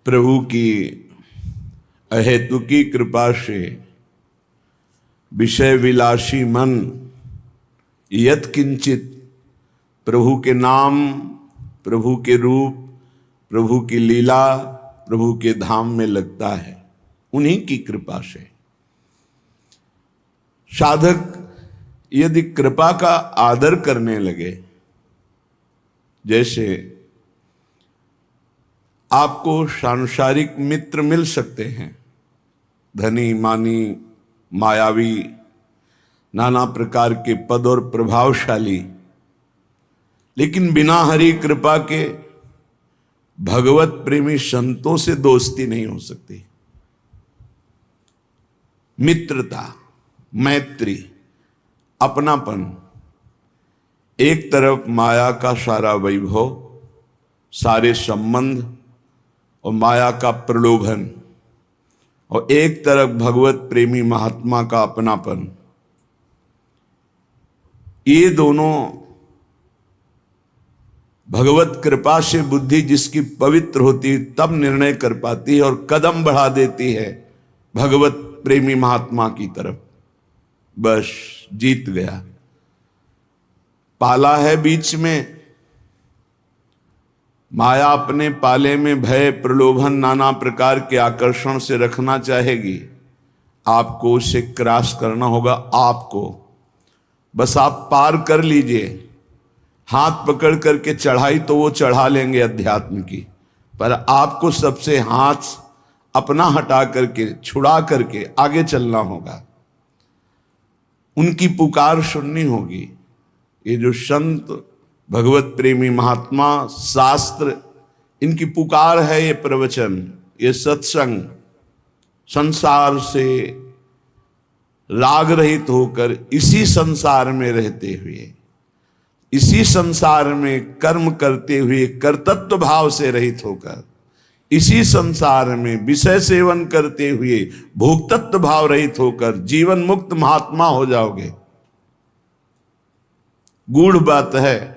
प्रभु की अहेतुकी कृपा से विषय विलासी मन यत किंचित प्रभु के नाम, प्रभु के रूप, प्रभु की लीला, प्रभु के धाम में लगता है, उन्हीं की कृपा से। साधक यदि कृपा का आदर करने लगे, जैसे आपको सांसारिक मित्र मिल सकते हैं, धनी मानी मायावी नाना प्रकार के पद और प्रभावशाली, लेकिन बिना हरि कृपा के भगवत प्रेमी संतों से दोस्ती नहीं हो सकती। मित्रता, मैत्री, अपनापन, एक तरफ माया का सारा वैभव, सारे संबंध और माया का प्रलोभन, और एक तरफ भगवत प्रेमी महात्मा का अपनापन, ये दोनों भगवत कृपा से बुद्धि जिसकी पवित्र होती है तब निर्णय कर पाती है और कदम बढ़ा देती है भगवत प्रेमी महात्मा की तरफ। बस जीत गया। पाला है बीच में, माया अपने पाले में भय प्रलोभन नाना प्रकार के आकर्षण से रखना चाहेगी, आपको उसे क्रॉस करना होगा। आपको बस आप पार कर लीजिए। हाथ पकड़ करके चढ़ाई तो वो चढ़ा लेंगे अध्यात्म की, पर आपको सबसे हाथ अपना हटा करके छुड़ा करके आगे चलना होगा। उनकी पुकार सुननी होगी। ये जो संत, भगवत प्रेमी महात्मा, शास्त्र, इनकी पुकार है, ये प्रवचन, ये सत्संग, संसार से राग रहित होकर इसी संसार में रहते हुए, इसी संसार में कर्म करते हुए कर्तृत्व भाव से रहित होकर, इसी संसार में विषय सेवन करते हुए भोक्तत्व भाव रहित होकर जीवन मुक्त महात्मा हो जाओगे। गूढ़ बात है।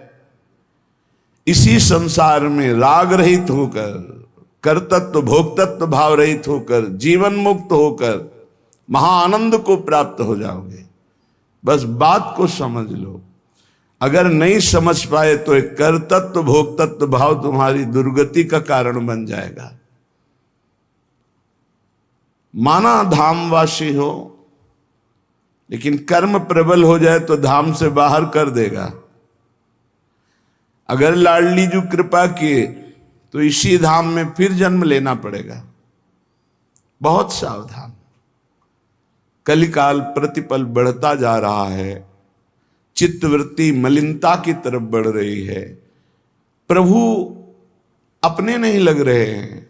इसी संसार में राग रहित होकर, कर्तृत्व भोक्तत्व भाव रहित होकर, जीवन मुक्त होकर महाआनंद को प्राप्त हो जाओगे। बस बात को समझ लो। अगर नहीं समझ पाए तो एक कर्तृत्व भोक्तत्व भाव तुम्हारी दुर्गति का कारण बन जाएगा। माना धामवासी हो, लेकिन कर्म प्रबल हो जाए तो धाम से बाहर कर देगा। अगर लाडली जो कृपा किए तो इसी धाम में फिर जन्म लेना पड़ेगा। बहुत सावधान। कलिकाल प्रतिपल बढ़ता जा रहा है, चित्तवृत्ति मलिनता की तरफ बढ़ रही है। प्रभु अपने नहीं लग रहे हैं।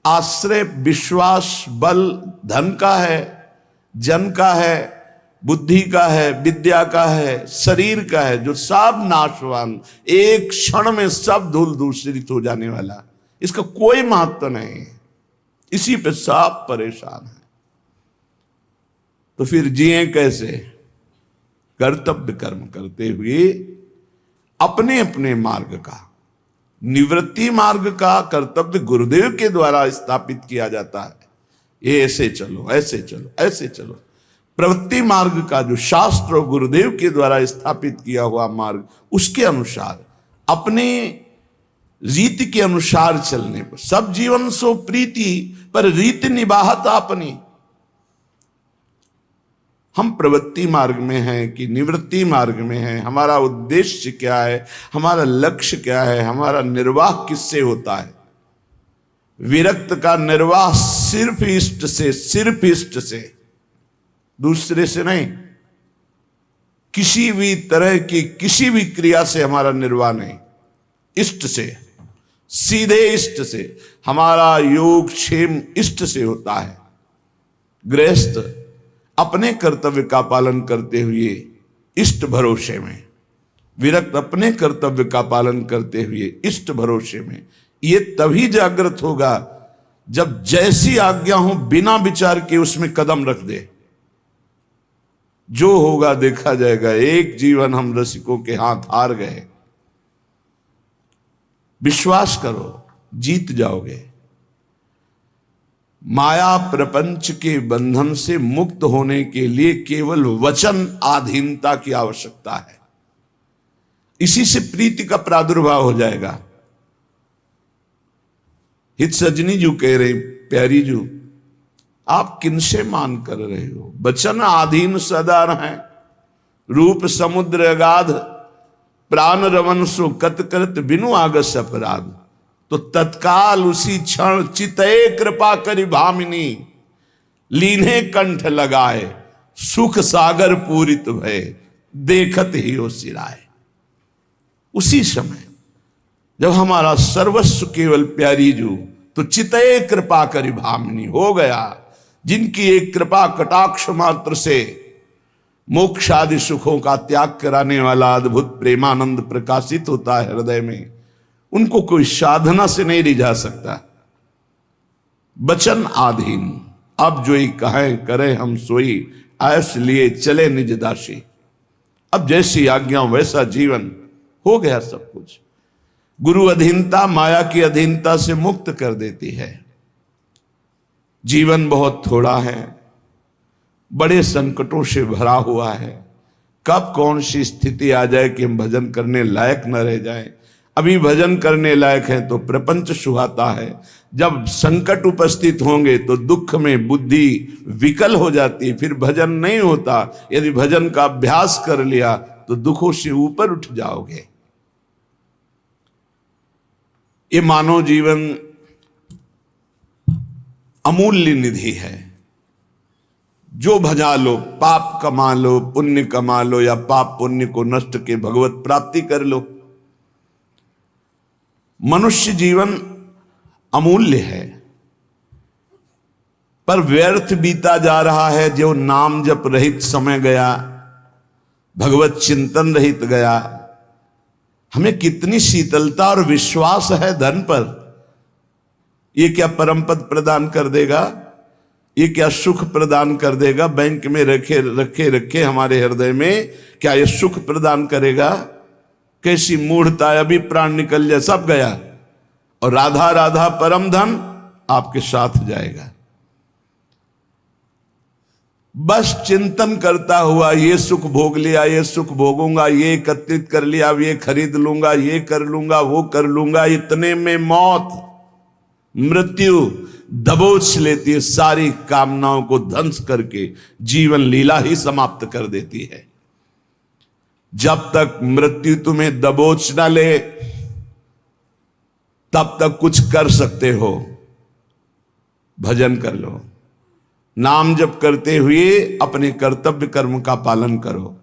आश्रय विश्वास बल धन का है, जन का है, बुद्धि का है, विद्या का है, शरीर का है, जो सब नाशवान, एक क्षण में सब धूल दूषित हो जाने वाला, इसका कोई महत्व नहीं है। इसी पे सब परेशान है। तो फिर जिए कैसे? कर्तव्य कर्म करते हुए अपने अपने मार्ग का, निवृत्ति मार्ग का कर्तव्य गुरुदेव के द्वारा स्थापित किया जाता है। ये ऐसे चलो, ऐसे चलो, ऐसे चलो। प्रवृत्ति मार्ग का जो शास्त्र और गुरुदेव के द्वारा स्थापित किया हुआ मार्ग, उसके अनुसार अपने रीति के अनुसार चलने पर सब जीवन सो प्रीति, पर रीति निभात अपनी। हम प्रवृत्ति मार्ग में हैं कि निवृत्ति मार्ग में हैं? हमारा उद्देश्य क्या है? हमारा लक्ष्य क्या है? हमारा निर्वाह किससे होता है? विरक्त का निर्वाह सिर्फ इष्ट से, सिर्फ इष्ट से, दूसरे से नहीं। किसी भी तरह की किसी भी क्रिया से हमारा निर्वाह नहीं, इष्ट से, सीधे इष्ट से। हमारा योग क्षेम इष्ट से होता है। गृहस्थ अपने कर्तव्य का पालन करते हुए इष्ट भरोसे में, विरक्त अपने कर्तव्य का पालन करते हुए इष्ट भरोसे में। ये तभी जागृत होगा जब जैसी आज्ञा हो बिना विचार के उसमें कदम रख दे। जो होगा देखा जाएगा। एक जीवन हम रसिकों के हाथ हार गए। विश्वास करो, जीत जाओगे। माया प्रपंच के बंधन से मुक्त होने के लिए केवल वचन आधीनता की आवश्यकता है। इसी से प्रीति का प्रादुर्भाव हो जाएगा। हित सजनी जू कह रहे, प्यारी जू, आप किनसे मान कर रहे हो? वचन आधीन सदा रहें, रूप समुद्र अगाध, प्राण रमन सो कत करत बिनु आगस अपराध। तो तत्काल उसी क्षण चितए कृपा करि भामिनी, लीन्हे कंठ लगाए सुख सागर पूरित भय, देखत ही हो सिराए। उसी समय जब हमारा सर्वस्व केवल प्यारी जू, तो चितए कृपा करि भामिनी हो गया, जिनकी एक कृपा कटाक्ष मात्र से मोक्ष आदि सुखों का त्याग कराने वाला अद्भुत प्रेमानंद प्रकाशित होता है हृदय में, उनको कोई साधना से नहीं रिझा सकता। वचन आधीन, अब जो ही कहें करें हम सोई, ऐस लिए चले निज दासी। अब जैसी आज्ञा वैसा जीवन, हो गया सब कुछ। गुरु अधीनता माया की अधीनता से मुक्त कर देती है। जीवन बहुत थोड़ा है, बड़े संकटों से भरा हुआ है। कब कौन सी स्थिति आ जाए कि हम भजन करने लायक न रह जाएं। अभी भजन करने लायक है तो प्रपंच सुहाता है, जब संकट उपस्थित होंगे तो दुख में बुद्धि विकल हो जाती है, फिर भजन नहीं होता। यदि भजन का अभ्यास कर लिया तो दुखों से ऊपर उठ जाओगे। ये मानव जीवन अमूल्य निधि है। जो भजा लो, पाप कमा लो, पुण्य कमा लो, या पाप पुण्य को नष्ट के भगवत प्राप्ति कर लो। मनुष्य जीवन अमूल्य है, पर व्यर्थ बीता जा रहा है। जो नाम जप रहित समय गया, भगवत चिंतन रहित गया। हमें कितनी शीतलता और विश्वास है धन पर। ये क्या परम पद प्रदान कर देगा? ये क्या सुख प्रदान कर देगा? बैंक में रखे रखे रखे हमारे हृदय में क्या ये सुख प्रदान करेगा? कैसी मूढ़ता है, अभी प्राण निकल जाए सब गया। और राधा राधा परम धन आपके साथ जाएगा। बस चिंतन करता हुआ ये सुख भोग लिया, ये सुख भोगूंगा, ये एकत्रित कर लिया, अब ये खरीद लूंगा, ये कर लूंगा, वो कर लूंगा। इतने में मौत, मृत्यु दबोच लेती है, सारी कामनाओं को ध्वंस करके जीवन लीला ही समाप्त कर देती है। जब तक मृत्यु तुम्हें दबोच ना ले, तब तक कुछ कर सकते हो। भजन कर लो, नाम जप करते हुए अपने कर्तव्य कर्म का पालन करो।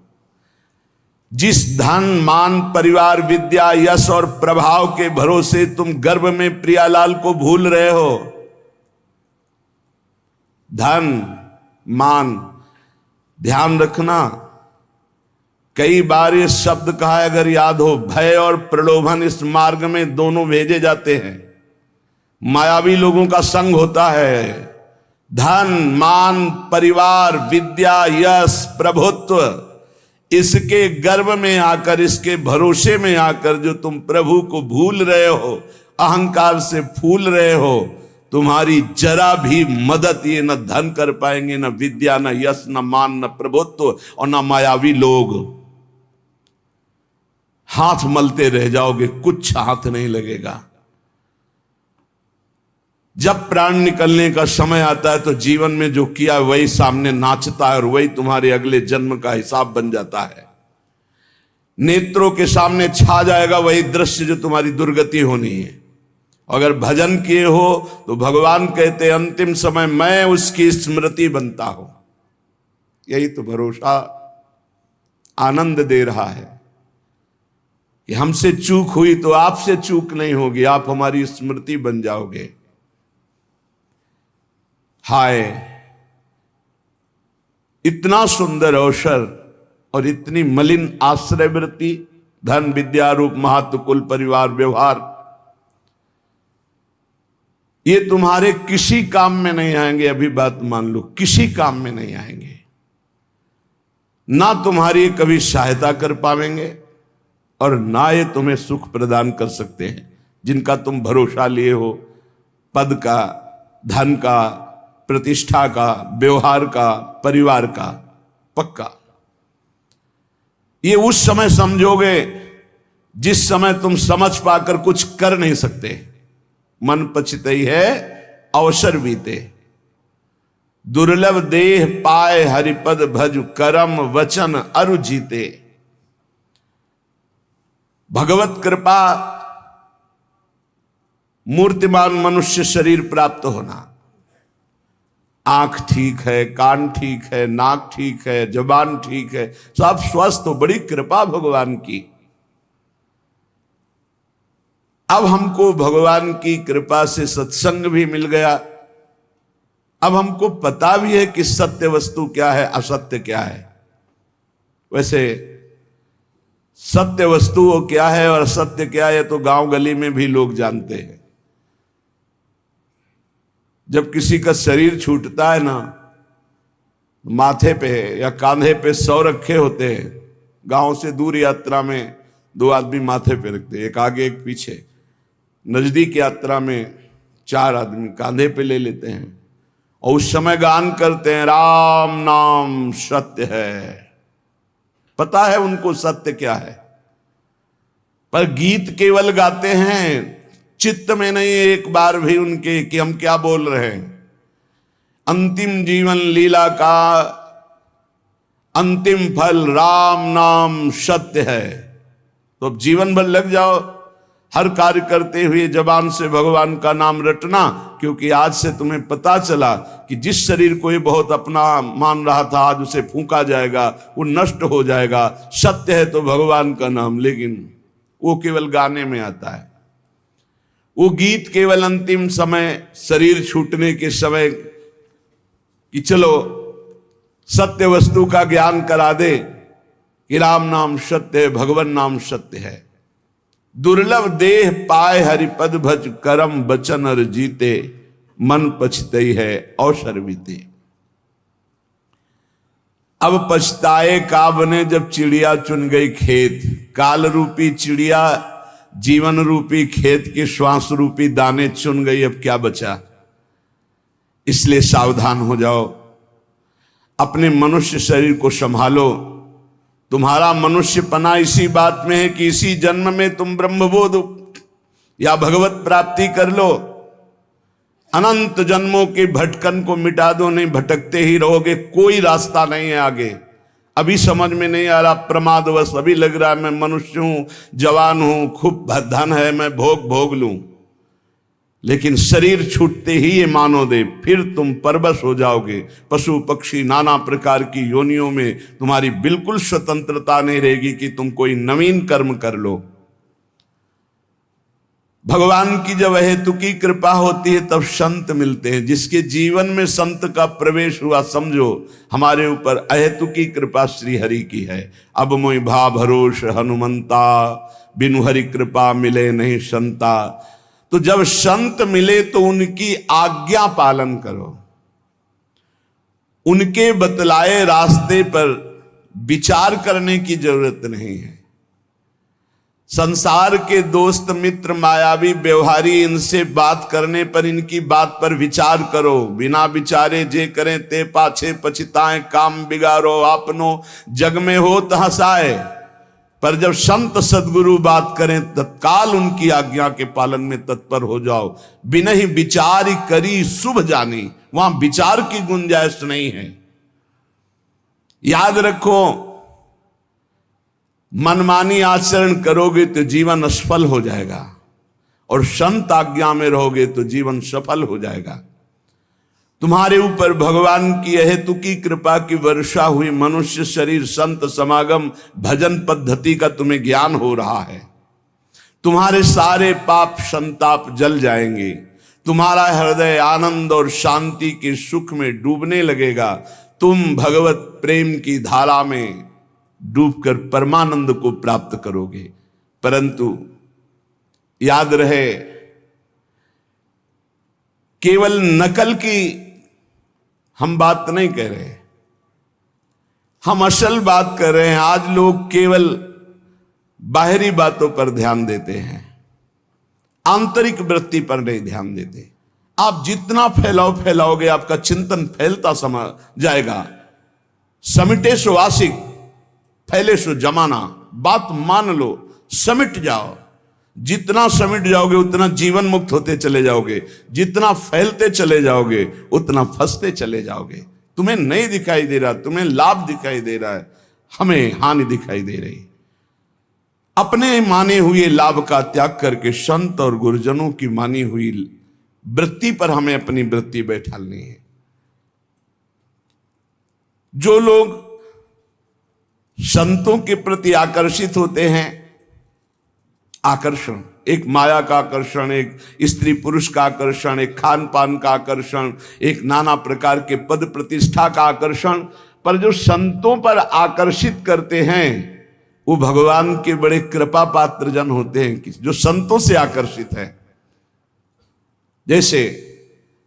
जिस धन मान परिवार विद्या यश और प्रभाव के भरोसे तुम गर्भ में प्रियालाल को भूल रहे हो, धन मान, ध्यान रखना। कई बार ये शब्द कहा है, अगर याद हो, भय और प्रलोभन इस मार्ग में दोनों भेजे जाते हैं। मायावी लोगों का संग होता है। धन मान परिवार विद्या यश प्रभुत्व, इसके गर्भ में आकर, इसके भरोसे में आकर जो तुम प्रभु को भूल रहे हो, अहंकार से फूल रहे हो, तुम्हारी जरा भी मदद ये न धन कर पाएंगे, न विद्या, न यश, न मान, न प्रभुत्व और न मायावी लोग। हाथ मलते रह जाओगे, कुछ हाथ नहीं लगेगा। जब प्राण निकलने का समय आता है तो जीवन में जो किया वही सामने नाचता है और वही तुम्हारे अगले जन्म का हिसाब बन जाता है। नेत्रों के सामने छा जाएगा वही दृश्य जो तुम्हारी दुर्गति होनी है। अगर भजन किए हो तो भगवान कहते अंतिम समय मैं उसकी स्मृति बनता हूं। यही तो भरोसा आनंद दे रहा है कि हमसे चूक हुई तो आपसे चूक नहीं होगी, आप हमारी स्मृति बन जाओगे। हाय, इतना सुंदर अवसर और इतनी मलिन आश्रय वृत्ति, धन विद्या रूप महत्व कुल परिवार व्यवहार, ये तुम्हारे किसी काम में नहीं आएंगे। अभी बात मान लो, किसी काम में नहीं आएंगे। ना तुम्हारी कभी सहायता कर पाएंगे और ना ये तुम्हें सुख प्रदान कर सकते हैं जिनका तुम भरोसा लिए हो। पद का, धन का, प्रतिष्ठा का, व्यवहार का, परिवार का पक्का। ये उस समय समझोगे जिस समय तुम समझ पाकर कुछ कर नहीं सकते। मन पछतई है अवसर बीते, दुर्लभ देह पाए हरिपद भज, करम वचन अरु जीते। भगवत कृपा मूर्तिमान मनुष्य शरीर प्राप्त होना, आंख ठीक है, कान ठीक है, नाक ठीक है, जबान ठीक है, सब स्वस्थ हो, बड़ी कृपा भगवान की। अब हमको भगवान की कृपा से सत्संग भी मिल गया। अब हमको पता भी है कि सत्य वस्तु क्या है, असत्य क्या है। वैसे सत्य वस्तु वो क्या है और असत्य क्या है तो गांव गली में भी लोग जानते हैं। जब किसी का शरीर छूटता है ना, माथे पे या कांधे पे 100 रखे होते हैं। गांव से दूर यात्रा में 2 आदमी माथे पे रखते हैं, एक आगे एक पीछे। नजदीक यात्रा में 4 आदमी कांधे पे ले लेते हैं और उस समय गान करते हैं, राम नाम सत्य है। पता है उनको सत्य क्या है, पर गीत केवल गाते हैं, चित्त में नहीं एक बार भी उनके कि हम क्या बोल रहे हैं। अंतिम जीवन लीला का अंतिम फल राम नाम सत्य है। तो अब जीवन भर लग जाओ हर कार्य करते हुए जबान से भगवान का नाम रटना, क्योंकि आज से तुम्हें पता चला कि जिस शरीर को ये बहुत अपना मान रहा था आज उसे फूंका जाएगा, वो नष्ट हो जाएगा। सत्य है तो भगवान का नाम, लेकिन वो केवल गाने में आता है। वो गीत केवल अंतिम समय, शरीर छूटने के समय कि चलो सत्य वस्तु का ज्ञान करा दे कि राम नाम सत्य है, भगवान नाम सत्य है। दुर्लभ देह पाए हरिपद भज, करम बचन और जीते, मन पछतई है अवसर बीते। अब पछताए का बने जब चिड़िया चुन गई खेत। काल रूपी चिड़िया जीवन रूपी खेत के श्वास रूपी दाने चुन गई, अब क्या बचा। इसलिए सावधान हो जाओ, अपने मनुष्य शरीर को संभालो। तुम्हारा मनुष्यपना इसी बात में है कि इसी जन्म में तुम ब्रह्मबोध या भगवत प्राप्ति कर लो। अनंत जन्मों के भटकन को मिटा दो, नहीं भटकते ही रहोगे, कोई रास्ता नहीं है आगे। अभी समझ में नहीं आ रहा, प्रमादवश अभी लग रहा है मैं मनुष्य हूं, जवान हूं, खूब धन है, मैं भोग लूं। लेकिन शरीर छूटते ही ये मानो दे, फिर तुम परवश हो जाओगे। पशु पक्षी नाना प्रकार की योनियों में तुम्हारी बिल्कुल स्वतंत्रता नहीं रहेगी कि तुम कोई नवीन कर्म कर लो। भगवान की जब अहेतुकी कृपा होती है तब संत मिलते हैं। जिसके जीवन में संत का प्रवेश हुआ, समझो हमारे ऊपर अहेतुकी कृपा श्री हरि की है। अब मोहि भा भरोस हनुमंता, बिनु हरि कृपा मिले नहीं संता। तो जब संत मिले तो उनकी आज्ञा पालन करो, उनके बतलाए रास्ते पर विचार करने की जरूरत नहीं है। संसार के दोस्त मित्र मायावी व्यवहारी, इनसे बात करने पर इनकी बात पर विचार करो। बिना विचारे जे करें ते पाछे पछताएं, काम बिगाड़ो आपनो जग में हो हंसाए। पर जब संत सदगुरु बात करें तत्काल उनकी आज्ञा के पालन में तत्पर हो जाओ। बिना ही विचार करी शुभ जानी, वहां विचार की गुंजाइश नहीं है। याद रखो, मनमानी आचरण करोगे तो जीवन असफल हो जाएगा, और संत आज्ञा में रहोगे तो जीवन सफल हो जाएगा। तुम्हारे ऊपर भगवान की अहेतुकी कृपा की वर्षा हुई। मनुष्य शरीर, संत समागम, भजन पद्धति का तुम्हें ज्ञान हो रहा है। तुम्हारे सारे पाप संताप जल जाएंगे। तुम्हारा हृदय आनंद और शांति के सुख में डूबने लगेगा। तुम भगवत प्रेम की धारा में डूबकर परमानंद को प्राप्त करोगे। परंतु याद रहे, केवल नकल की हम बात नहीं कह रहे, हम असल बात कर रहे हैं। आज लोग केवल बाहरी बातों पर ध्यान देते हैं, आंतरिक वृत्ति पर नहीं ध्यान देते। आप जितना फैलाओगे आपका चिंतन फैलता समा जाएगा। समिटे सो आशिक, फैले सो जमाना। बात मान लो, समिट जाओ। जितना समिट जाओगे उतना जीवन मुक्त होते चले जाओगे, जितना फैलते चले जाओगे उतना फंसते चले जाओगे। तुम्हें नहीं दिखाई दे रहा, तुम्हें लाभ दिखाई दे रहा है, हमें हानि दिखाई दे रही। अपने माने हुए लाभ का त्याग करके संत और गुरुजनों की मानी हुई वृत्ति पर हमें अपनी वृत्ति बैठालनी है। जो लोग संतों के प्रति आकर्षित होते हैं, आकर्षण, एक माया का आकर्षण, एक स्त्री पुरुष का आकर्षण, एक खान पान का आकर्षण, एक नाना प्रकार के पद प्रतिष्ठा का आकर्षण, पर जो संतों पर आकर्षित करते हैं वो भगवान के बड़े कृपा पात्र जन होते हैं, जो संतों से आकर्षित है। जैसे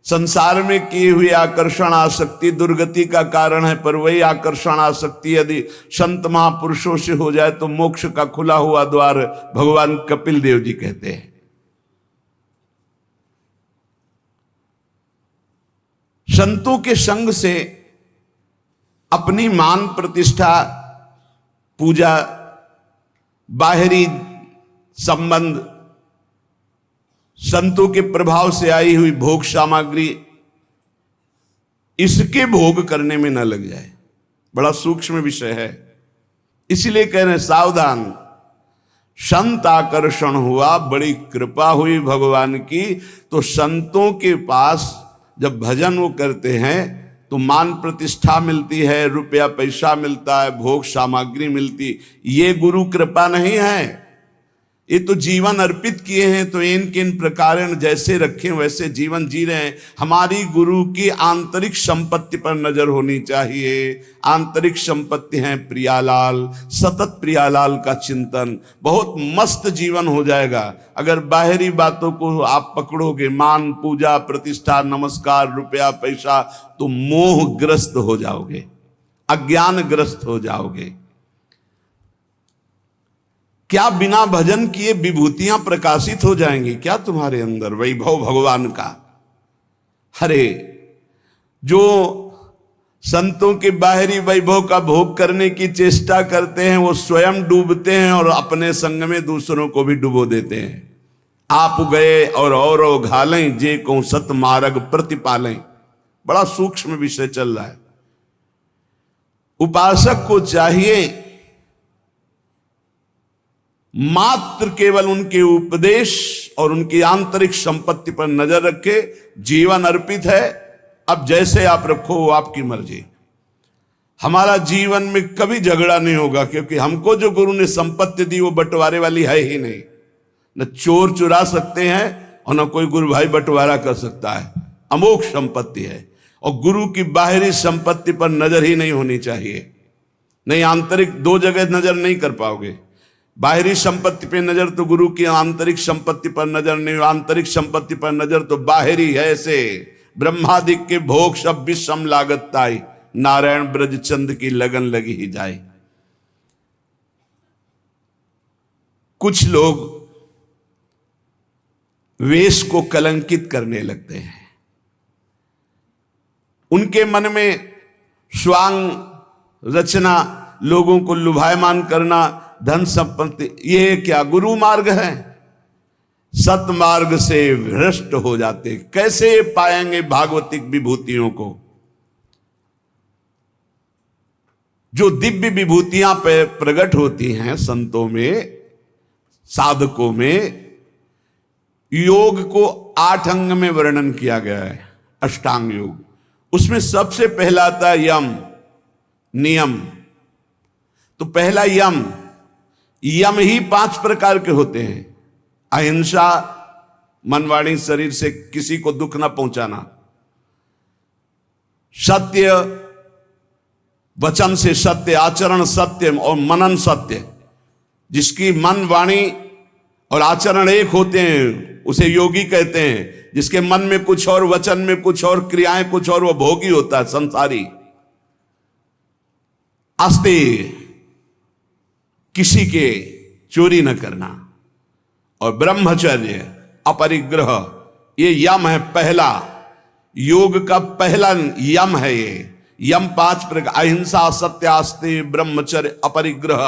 संसार में किए हुए आकर्षण आसक्ति दुर्गति का कारण है, पर वही आकर्षण आसक्ति यदि संत महापुरुषों से हो जाए तो मोक्ष का खुला हुआ द्वार भगवान कपिल देव जी कहते हैं। संतों के संग से अपनी मान प्रतिष्ठा, पूजा, बाहरी संबंध, संतों के प्रभाव से आई हुई भोग सामग्री, इसके भोग करने में न लग जाए। बड़ा सूक्ष्म विषय है, इसलिए कह रहे हैं सावधान। संत आकर्षण हुआ, बड़ी कृपा हुई भगवान की, तो संतों के पास जब भजन वो करते हैं तो मान प्रतिष्ठा मिलती है, रुपया पैसा मिलता है, भोग सामग्री मिलती। ये गुरु कृपा नहीं है, ये तो जीवन अर्पित किए हैं, तो इन किन प्रकार जैसे रखें वैसे जीवन जी रहे हैं। हमारी गुरु की आंतरिक संपत्ति पर नजर होनी चाहिए। आंतरिक संपत्ति है प्रियालाल, सतत प्रियालाल का चिंतन, बहुत मस्त जीवन हो जाएगा। अगर बाहरी बातों को आप पकड़ोगे, मान पूजा प्रतिष्ठा नमस्कार रुपया पैसा, तो मोहग्रस्त हो जाओगे, अज्ञानग्रस्त हो जाओगे। क्या बिना भजन किए विभूतियां प्रकाशित हो जाएंगी क्या तुम्हारे अंदर? वैभव भगवान का। अरे जो संतों के बाहरी वैभव का भोग करने की चेष्टा करते हैं वो स्वयं डूबते हैं और अपने संग में दूसरों को भी डुबो देते हैं। आप गए और घालें जे को सत मार्ग प्रतिपालें। बड़ा सूक्ष्म विषय चल रहा है। उपासक को चाहिए मात्र केवल उनके उपदेश और उनकी आंतरिक संपत्ति पर नजर रखे। जीवन अर्पित है, अब जैसे आप रखो वो आपकी मर्जी। हमारा जीवन में कभी झगड़ा नहीं होगा, क्योंकि हमको जो गुरु ने संपत्ति दी वो बंटवारे वाली है ही नहीं। न चोर चुरा सकते हैं और न कोई गुरु भाई बंटवारा कर सकता है। अमोघ संपत्ति है, और गुरु की बाहरी संपत्ति पर नजर ही नहीं होनी चाहिए। नहीं, आंतरिक दो जगह नजर नहीं कर पाओगे। बाहरी संपत्ति पे नजर तो गुरु की आंतरिक संपत्ति पर नजर नहीं, आंतरिक संपत्ति पर नजर तो बाहरी है। ऐसे ब्रह्मादिक के भोग सब विषम लागत ताई, नारायण ब्रज चंद की लगन लगी ही जाए। कुछ लोग वेश को कलंकित करने लगते हैं। उनके मन में स्वांग रचना, लोगों को लुभायमान करना, धन संपत्ति, ये क्या गुरु मार्ग है? सत मार्ग से भ्रष्ट हो जाते। कैसे पाएंगे भागवतिक विभूतियों को? जो दिव्य विभूतियां पे प्रकट होती हैं संतों में, साधकों में, योग को 8 अंग में वर्णन किया गया है, अष्टांग योग। उसमें सबसे पहला आता है यम, नियम। तो पहला यम, यम ही 5 प्रकार के होते हैं। अहिंसा, मन वाणी शरीर से किसी को दुख ना पहुंचाना। सत्य, वचन से सत्य, आचरण सत्य और मनन सत्य। जिसकी मन वाणी और आचरण एक होते हैं उसे योगी कहते हैं। जिसके मन में कुछ और, वचन में कुछ और, क्रियाएं कुछ और, वो भोगी होता है, संसारी। आस्ते, किसी के चोरी न करना। और ब्रह्मचर्य, अपरिग्रह, ये यम है पहला, योग का पहला यम है ये। यम 5 प्रकार: अहिंसा, सत्यास्ते, ब्रह्मचर्य, अपरिग्रह।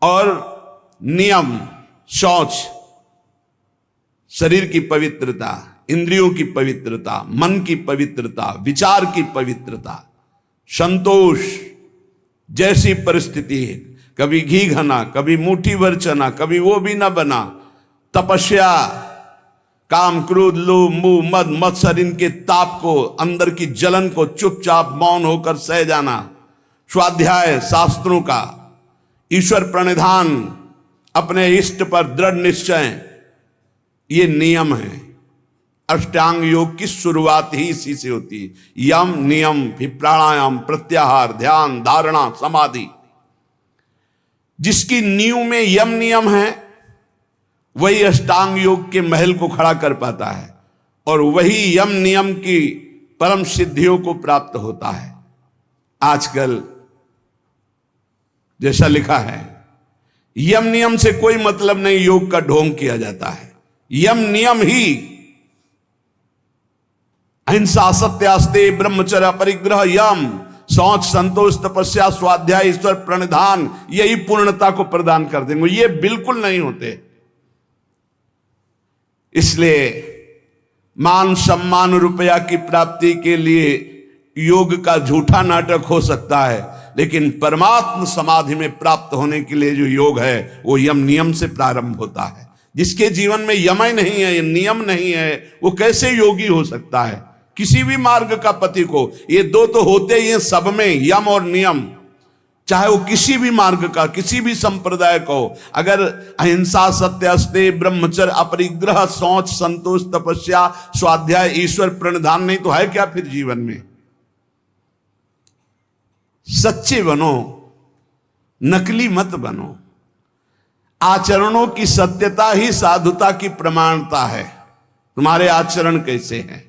और नियम: शौच, शरीर की पवित्रता, इंद्रियों की पवित्रता, मन की पवित्रता, विचार की पवित्रता, संतोष, जैसी परिस्थिति है, कभी घी घना, कभी मुट्ठी भर चना, कभी वो भी ना बना। तपस्या, काम, क्रोध, लोभ, मोह, मद, मत्सर, इनके ताप को, अंदर की जलन को चुपचाप मौन होकर सह जाना। स्वाध्याय, शास्त्रों का, ईश्वर प्रणिधान, अपने इष्ट पर दृढ़ निश्चय, ये नियम है। अष्टांग योग की शुरुआत ही इसी से होती है। यम, नियम, फिर प्राणायाम, प्रत्याहार, ध्यान, धारणा, समाधि। जिसकी नींव में यम नियम है वही अष्टांग योग के महल को खड़ा कर पाता है, और वही यम नियम की परम सिद्धियों को प्राप्त होता है। आजकल जैसा लिखा है, यम नियम से कोई मतलब नहीं, योग का ढोंग किया जाता है। यम नियम ही अहिंसा, सत्यास्ते, ब्रह्मचर्य, अपरिग्रह, यम, शौच, संतोष, तपस्या, स्वाध्याय, ईश्वर प्रणिधान, यही पूर्णता को प्रदान कर देंगे। ये बिल्कुल नहीं होते। इसलिए मान सम्मान रुपया की प्राप्ति के लिए योग का झूठा नाटक हो सकता है, लेकिन परमात्म समाधि में प्राप्त होने के लिए जो योग है वो यम नियम से प्रारंभ होता है। जिसके जीवन में यम ही नहीं है, नियम नहीं है, वो कैसे योगी हो सकता है? किसी भी मार्ग का पति को ये दो तो होते ही हैं सब में, यम और नियम। चाहे वो किसी भी मार्ग का, किसी भी संप्रदाय को, अगर अहिंसा, सत्यास्ते, ब्रह्मचर्य, अपरिग्रह, शौच, संतोष, तपस्या, स्वाध्याय, ईश्वर प्रणिधान नहीं तो है क्या फिर जीवन में? सच्चे बनो, नकली मत बनो। आचरणों की सत्यता ही साधुता की प्रमाणता है। तुम्हारे आचरण कैसे हैं?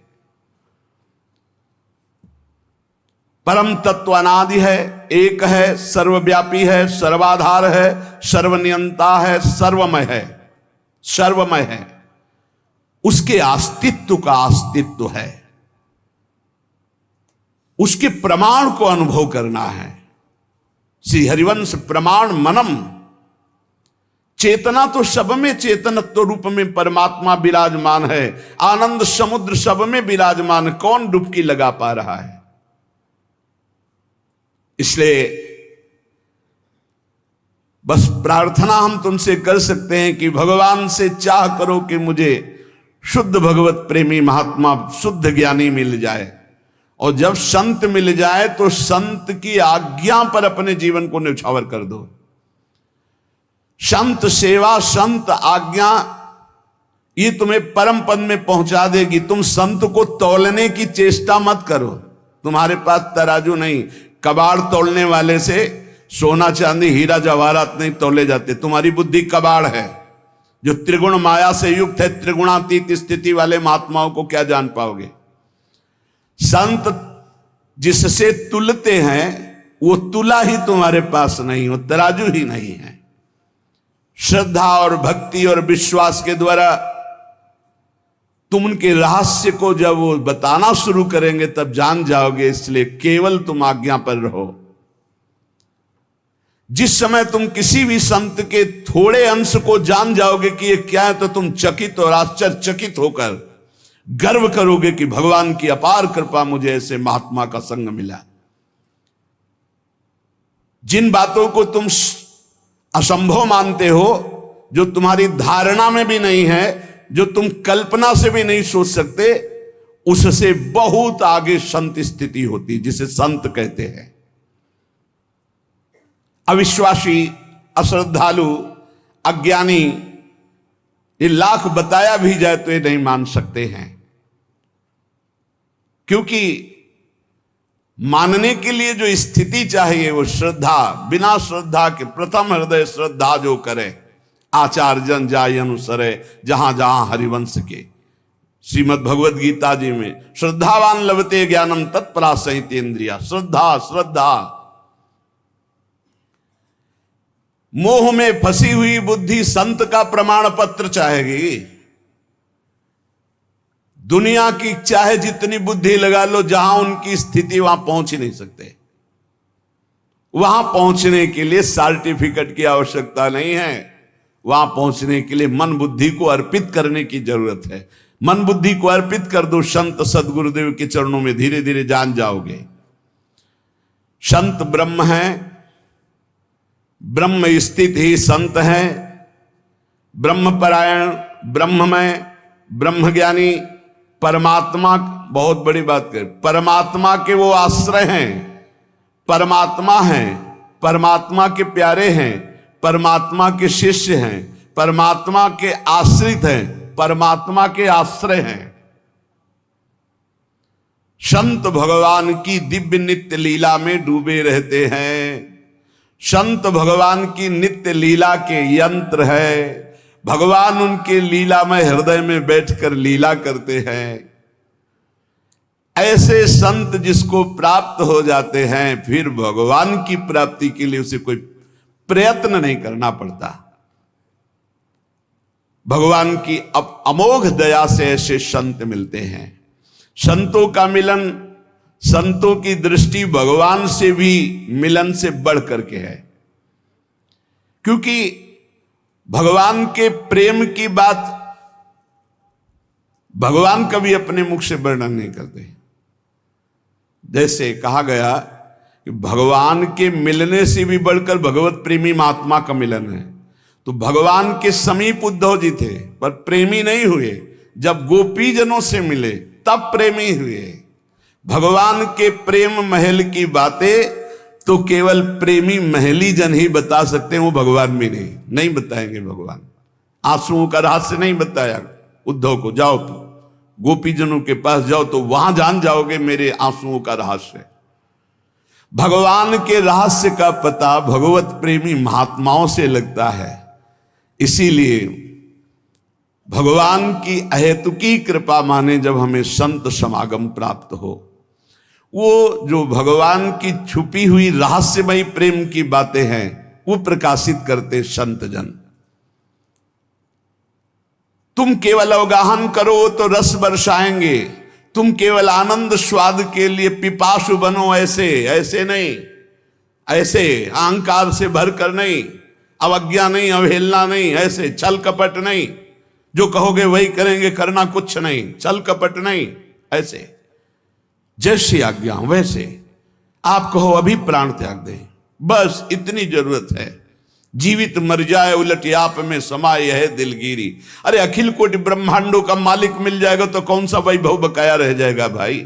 परम तत्व अनादि है, एक है, सर्वव्यापी है, सर्वाधार है, सर्वनियंता है, सर्वमय है, सर्वमय है। उसके अस्तित्व का अस्तित्व है, उसके प्रमाण को अनुभव करना है। श्री हरिवंश प्रमाण मनम। चेतना तो सब में, चेतनत्व रूप में परमात्मा विराजमान है। आनंद समुद्र सब में विराजमान, कौन डुबकी लगा पा रहा है? इसलिए बस प्रार्थना हम तुमसे कर सकते हैं कि भगवान से चाह करो कि मुझे शुद्ध भगवत प्रेमी महात्मा, शुद्ध ज्ञानी मिल जाए। और जब संत मिल जाए तो संत की आज्ञा पर अपने जीवन को न्यौछावर कर दो। संत सेवा, संत आज्ञा, ये तुम्हें परम पद में पहुंचा देगी। तुम संत को तौलने की चेष्टा मत करो। तुम्हारे पास तराजू नहीं, कबाड़ तोड़ने वाले से सोना चांदी हीरा जवाहरात नहीं तोले जाते। तुम्हारी बुद्धि कबाड़ है जो त्रिगुण माया से युक्त है। त्रिगुणातीत स्थिति वाले महात्माओं को क्या जान पाओगे? संत जिससे तुलते हैं वो तुला ही तुम्हारे पास नहीं, वो तराजू ही नहीं है। श्रद्धा और भक्ति और विश्वास के द्वारा तुम उनके रहस्य को जब वो बताना शुरू करेंगे तब जान जाओगे। इसलिए केवल तुम आज्ञा पर रहो। जिस समय तुम किसी भी संत के थोड़े अंश को जान जाओगे कि ये क्या है, तो तुम चकित और आश्चर्यचकित होकर गर्व करोगे कि भगवान की अपार कृपा, मुझे ऐसे महात्मा का संग मिला। जिन बातों को तुम असंभव मानते हो, जो तुम्हारी धारणा में भी नहीं है, जो तुम कल्पना से भी नहीं सोच सकते, उससे बहुत आगे संत स्थिति होती, जिसे संत कहते हैं। अविश्वासी, अश्रद्धालु, अज्ञानी, ये लाख बताया भी जाए तो ये नहीं मान सकते हैं। क्योंकि मानने के लिए जो स्थिति चाहिए वो श्रद्धा। बिना श्रद्धा के प्रथम हृदय श्रद्धा जो करे, आचार जन जाय अनुसरे जहां जहां हरिवंश के। श्रीमद् भगवद गीता जी में श्रद्धावान लभते ज्ञानम तत्परा सहित इंद्रिया। श्रद्धा, श्रद्धा। मोह में फंसी हुई बुद्धि संत का प्रमाण पत्र चाहेगी। दुनिया की चाहे जितनी बुद्धि लगा लो, जहां उनकी स्थिति वहां पहुंच ही नहीं सकते। वहां पहुंचने के लिए सर्टिफिकेट की आवश्यकता नहीं है, वहां पहुंचने के लिए मन बुद्धि को अर्पित करने की जरूरत है। मन बुद्धि को अर्पित कर दो संत सदगुरुदेव के चरणों में, धीरे धीरे जान जाओगे। संत ब्रह्म है, ब्रह्म स्थित ही संत है। ब्रह्मपरायण, ब्रह्ममय, ब्रह्मज्ञानी, परमात्मा, बहुत बड़ी बात कर, परमात्मा के वो आश्रय हैं, परमात्मा हैं, परमात्मा के प्यारे हैं, परमात्मा के शिष्य हैं, परमात्मा के आश्रित हैं, परमात्मा के आश्रय हैं। संत भगवान की दिव्य नित्य लीला में डूबे रहते हैं। संत भगवान की नित्य लीला के यंत्र है। भगवान उनके लीला में हृदय में बैठकर लीला करते हैं। ऐसे संत जिसको प्राप्त हो जाते हैं, फिर भगवान की प्राप्ति के लिए उसे कोई प्रयत्न नहीं करना पड़ता। भगवान की अमोघ दया से ऐसे संत मिलते हैं। संतों का मिलन, संतों की दृष्टि भगवान से भी मिलन से बढ़ करके है, क्योंकि भगवान के प्रेम की बात भगवान कभी अपने मुख से वर्णन नहीं करते। जैसे कहा गया कि भगवान के मिलने से भी बढ़कर भगवत प्रेमी महात्मा का मिलन है। तो भगवान के समीप उद्धव जी थे पर प्रेमी नहीं हुए, जब गोपीजनों से मिले तब प्रेमी हुए। भगवान के प्रेम महल की बातें तो केवल प्रेमी महली जन ही बता सकते हैं, वो भगवान भी नहीं बताएंगे। भगवान आंसुओं का रहस्य नहीं बताया उद्धव को, जाओ गोपीजनों के पास जाओ तो वहां जान जाओगे मेरे आंसुओं का रहस्य। भगवान के रहस्य का पता भगवत प्रेमी महात्माओं से लगता है। इसीलिए भगवान की अहेतुकी कृपा माने जब हमें संत समागम प्राप्त हो, वो जो भगवान की छुपी हुई रहस्यमयी प्रेम की बातें हैं वो प्रकाशित करते संत जन। तुम केवल अवगाहन करो तो रस बरसाएंगे, तुम केवल आनंद स्वाद के लिए पिपासु बनो, ऐसे नहीं, ऐसे अहंकार से भर कर नहीं, अवज्ञा नहीं, अवहेलना नहीं, ऐसे छल कपट नहीं, जो कहोगे वही करेंगे, करना कुछ नहीं, छल कपट नहीं, ऐसे जैसी आज्ञा वैसे। आप कहो अभी प्राण त्याग दें, बस इतनी जरूरत है। जीवित मर जाए उलट आप में समाये है दिलगिरी। अरे अखिल कोटि ब्रह्मांडों का मालिक मिल जाएगा तो कौन सा वैभव बकाया रह जाएगा भाई।